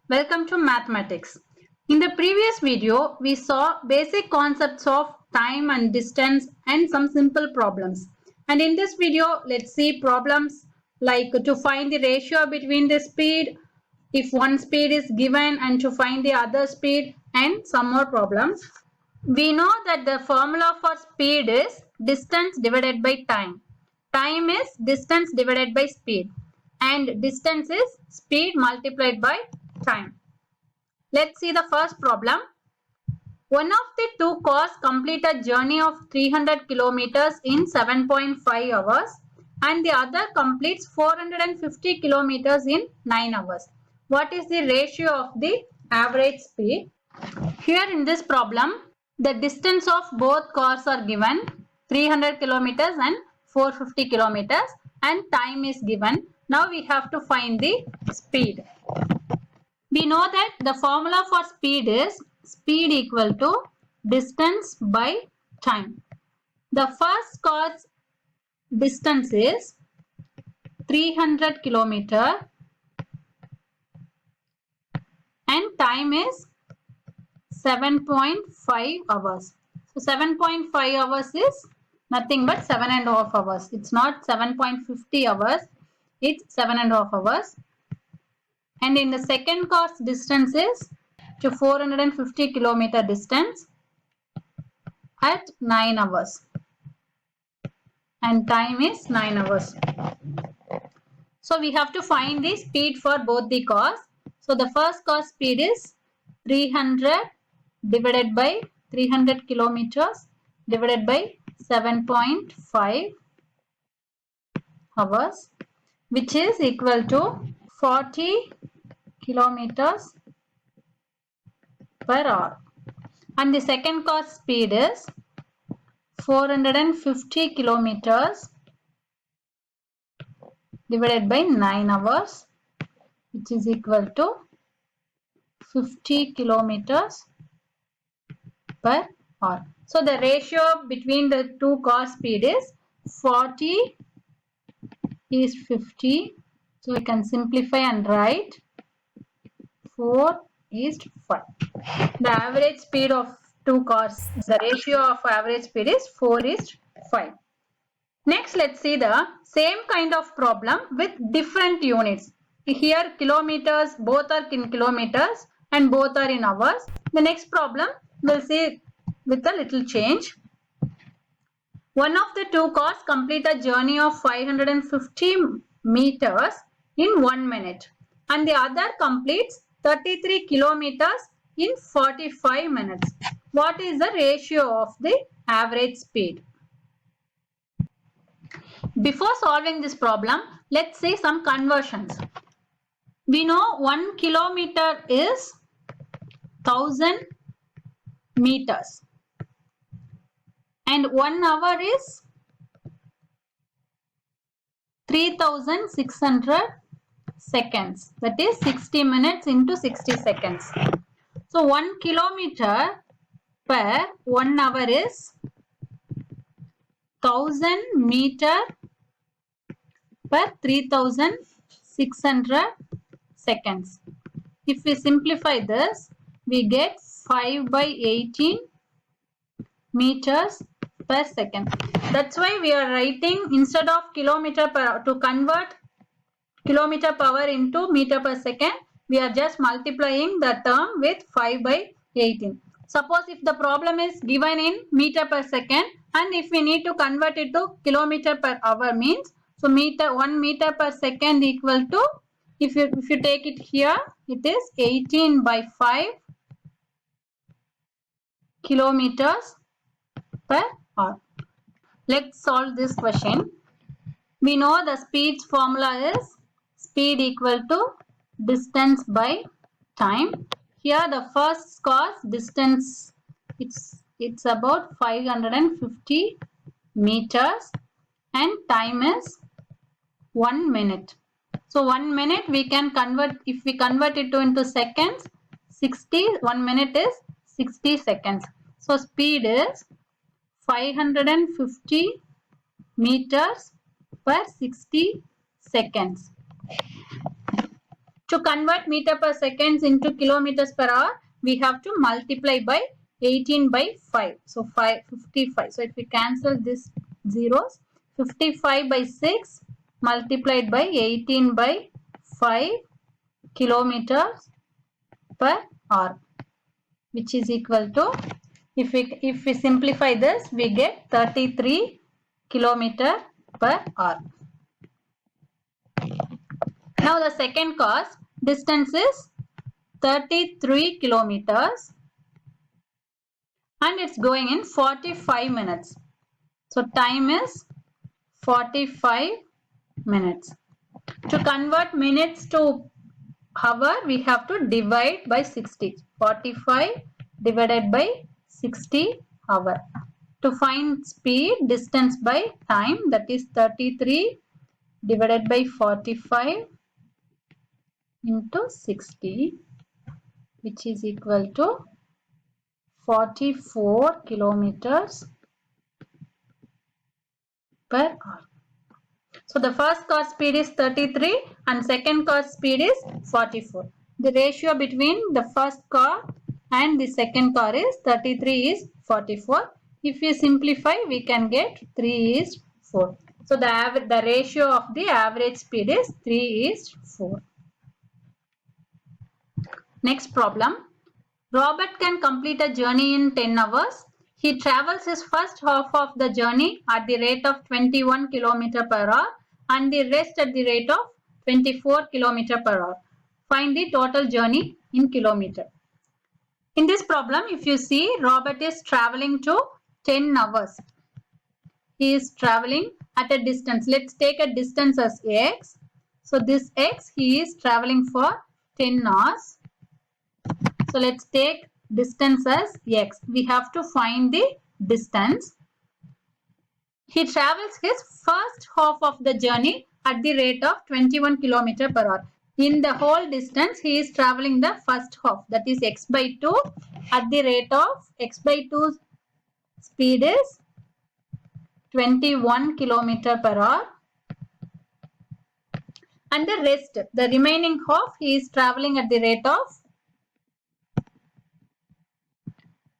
Welcome to mathematics. In the previous video, we saw basic concepts of time and distance and some simple problems. And in this video, let's see problems like to find the ratio between the speed, if one speed is given, and to find the other speed, and some more problems. We know that the formula for speed is distance divided by time. Time is distance divided by speed, and distance is speed multiplied by time. Let's see the first problem. One of the two cars complete a journey of 300 kilometers in 7.5 hours and the other completes 450 kilometers in 9 hours. What is the ratio of the average speed? Here in this problem, the distance of both cars are given 300 kilometers and 450 kilometers and time is given. Now we have to find the speed. We know that the formula for speed is speed equal to distance by time. The first car's distance is 300 kilometer and time is 7.5 hours. So 7.5 hours is nothing but 7.5 hours. It's not 7.50 hours. It's 7.5 hours. And in the second car's distance is to 450 kilometer distance at 9 hours. And time is 9 hours. So we have to find the speed for both the cars. So the first car speed is 300 divided by 300 kilometers divided by 7.5 hours, which is equal to 40 kilometers per hour. And the second car speed is 450 kilometers divided by 9 hours, which is equal to 50 kilometers per hour. So the ratio between the two car speed is 40 is 50. So we can simplify and write 4 is 5. The average speed of two cars, the ratio of average speed is 4 is 5. Next, let's see the same kind of problem with different units. Here kilometers, both are in kilometers and both are in hours. The next problem we'll see with a little change. One of the two cars complete a journey of 550 meters in 1 minute and the other completes 33 kilometers in 45 minutes. What is the ratio of the average speed? Before solving this problem, let's see some conversions. We know 1 kilometer is 1000 meters and 1 hour is 3600 seconds. That is 60 minutes into 60 seconds. So 1 kilometer per 1 hour is 1000 meter per 3600 seconds. If we simplify this, we get 5 by 18 meters per second. That's why we are writing instead of kilometer per hour, to convert kilometer power into meter per second, we are just multiplying the term with 5 by 18. Suppose if the problem is given in meter per second and if we need to convert it to kilometer per hour means, so 1 meter per second equal to, if you take it here, it is 18 by 5 kilometers per hour. Let's solve this question. We know the speed's formula is speed equal to distance by time. Here the first car's distance, it's about 550 meters and time is 1 minute. So 1 minute we can convert, if we convert it into seconds, 1 minute is 60 seconds. So speed is 550 meters per 60 seconds. To convert meter per seconds into kilometers per hour, we have to multiply by 18 by 5. So 55. So if we cancel this zeros, 55 by 6 multiplied by 18 by 5 kilometers per hour, which is equal to, if we simplify this, we get 33 kilometer per hour. Now the second cause, distance is 33 kilometers and it's going in 45 minutes. So time is 45 minutes. To convert minutes to hour, we have to divide by 60. 45 divided by 60 hour. To find speed, distance by time, that is 33 divided by 45 into 60, which is equal to 44 kilometers per hour. So the first car speed is 33 and second car speed is 44. The ratio between the first car and the second car is 33 is 44. If we simplify, we can get 3 is 4. So the ratio of the average speed is 3 is 4. Next problem. Robert can complete a journey in 10 hours. He travels his first half of the journey at the rate of 21 km per hour and the rest at the rate of 24 km per hour. Find the total journey in kilometer. In this problem, if you see, Robert is traveling to 10 hours. He is traveling at a distance. Let's take a distance as x. So this x, he is traveling for 10 hours. So let's take distance as x. We have to find the distance. He travels his first half of the journey at the rate of 21 km per hour. In the whole distance, he is traveling the first half, that is x by 2 at the rate of x by 2 speed is 21 km per hour. And the rest, the remaining half, he is traveling at the rate of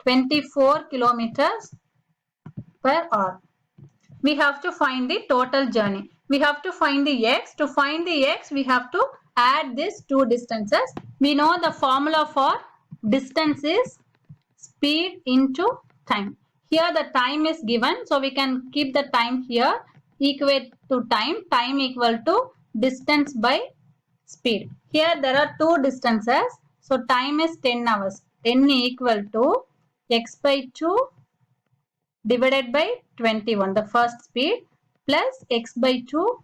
24 kilometers per hour. We have to find the total journey. We have to find the x. To find the x, we have to add these two distances. We know the formula for distance is speed into time. Here the time is given, so we can keep the time here, equate to time. Time equal to distance by speed. Here there are two distances, so time is 10 hours. 10 equal to x by 2 divided by 21, the first speed, plus x by 2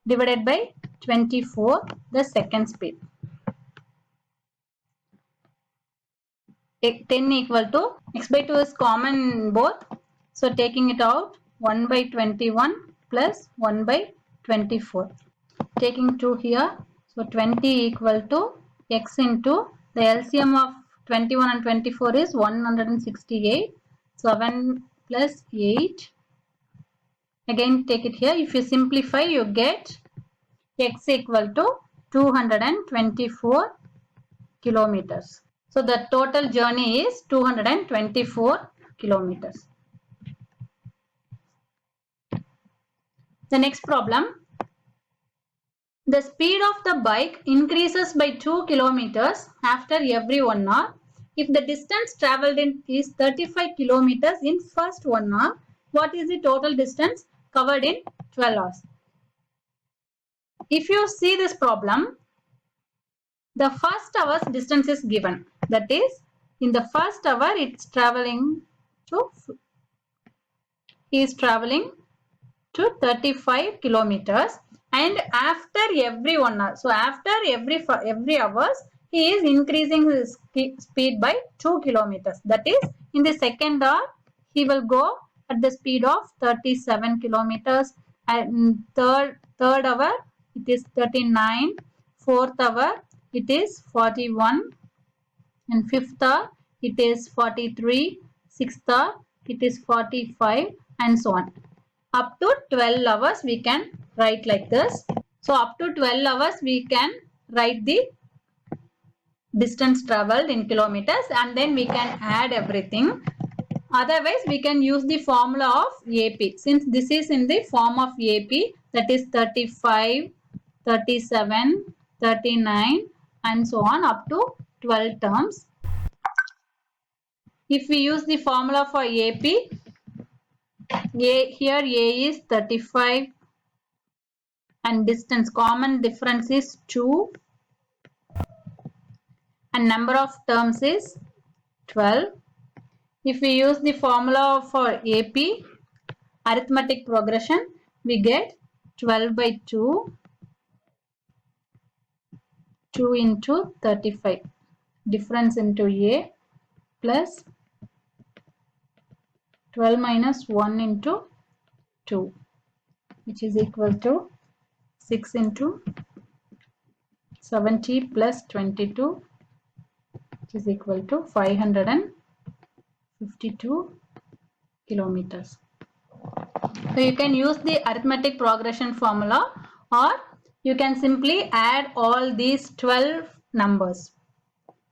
divided by 24, the second speed. 10 equal to, x by 2 is common in both. So taking it out, 1 by 21 plus 1 by 24. Taking 2 here, so 20 equal to x into, the LCM of 21 and 24 is 168. 7 plus 8. Again take it here. If you simplify, you get x equal to 224 kilometers. So the total journey is 224 kilometers. The next problem. The speed of the bike increases by 2 kilometers after every 1 hour. If the distance traveled in is 35 kilometers in first 1 hour, what is the total distance covered in 12 hours? If you see this problem, the first hour's distance is given. That is, in the first hour, it's traveling to, he is traveling to 35 kilometers. And after every 1 hour, so after every hours, he is increasing his speed by 2 kilometers. That is, in the second hour, he will go at the speed of 37 kilometers. And third hour, it is 39. Fourth hour, it is 41. And fifth hour, it is 43. Sixth hour, it is 45, and so on. Up to 12 hours, we can write like this. So up to 12 hours, we can write the distance traveled in kilometers and then we can add everything. Otherwise, we can use the formula of AP. Since this is in the form of AP, that is 35, 37, 39 and so on up to 12 terms. If we use the formula for AP, here A is 35 and distance, common difference is 2 and number of terms is 12. If we use the formula for AP, arithmetic progression, we get 12 by 2, 2 into 35, difference into A plus 12 minus 1 into 2, which is equal to 6 into 70 plus 22, which is equal to 552 kilometers. So you can use the arithmetic progression formula or you can simply add all these 12 numbers.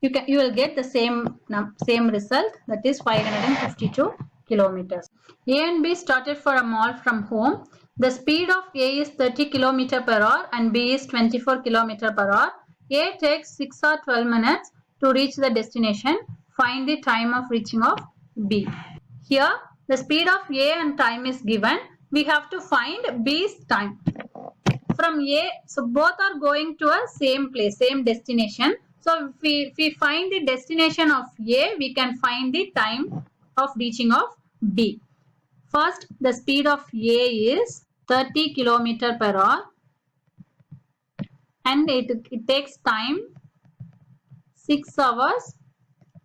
You will get the same result, that is 552 kilometers. A and B started for a mall from home. The speed of A is 30 km per hour and B is 24 km per hour. A takes 6 or 12 minutes to reach the destination. Find the time of reaching of B. Here the speed of A and time is given. We have to find B's time. From A, so both are going to a same place, same destination. So if we find the destination of A, we can find the time of reaching of B. First, the speed of A is 30 km per hour and it takes time 6 hours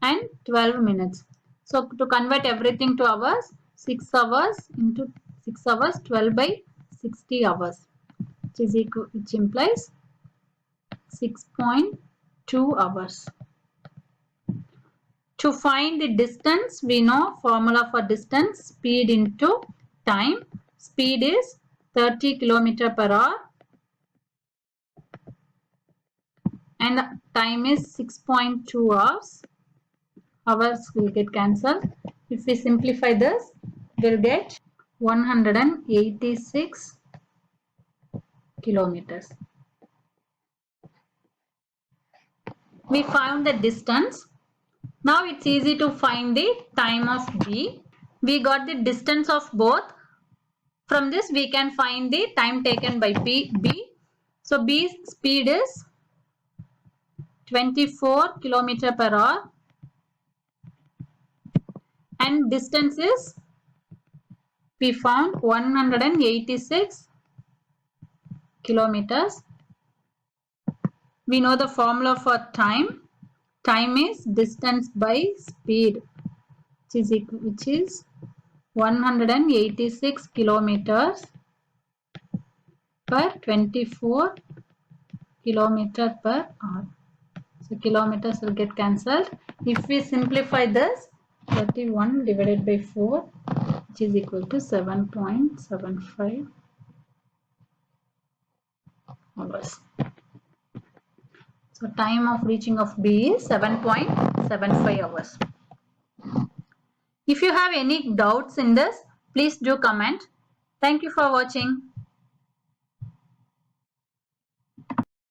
and 12 minutes. So to convert everything to hours, 6 hours into 6 hours, 12 by 60 hours, which implies 6.2 hours. To find the distance, we know formula for distance, speed into time. Speed is 30 km per hour and time is 6.2 hours. Hours will get cancelled. If we simplify this, we'll get 186 kilometers. We found the distance. Now it's easy to find the time of B. We got the distance of both. From this we can find the time taken by B. So B's speed is 24 km per hour and distance is, we found 186 kilometers. We know the formula for time. Time is distance by speed, which is 186 kilometers per 24 kilometer per hour. So kilometers will get cancelled. If we simplify this, 31 divided by 4, which is equal to 7.75 hours. So time of reaching of B is 7.75 hours. If you have any doubts in this, please do comment. Thank you for watching.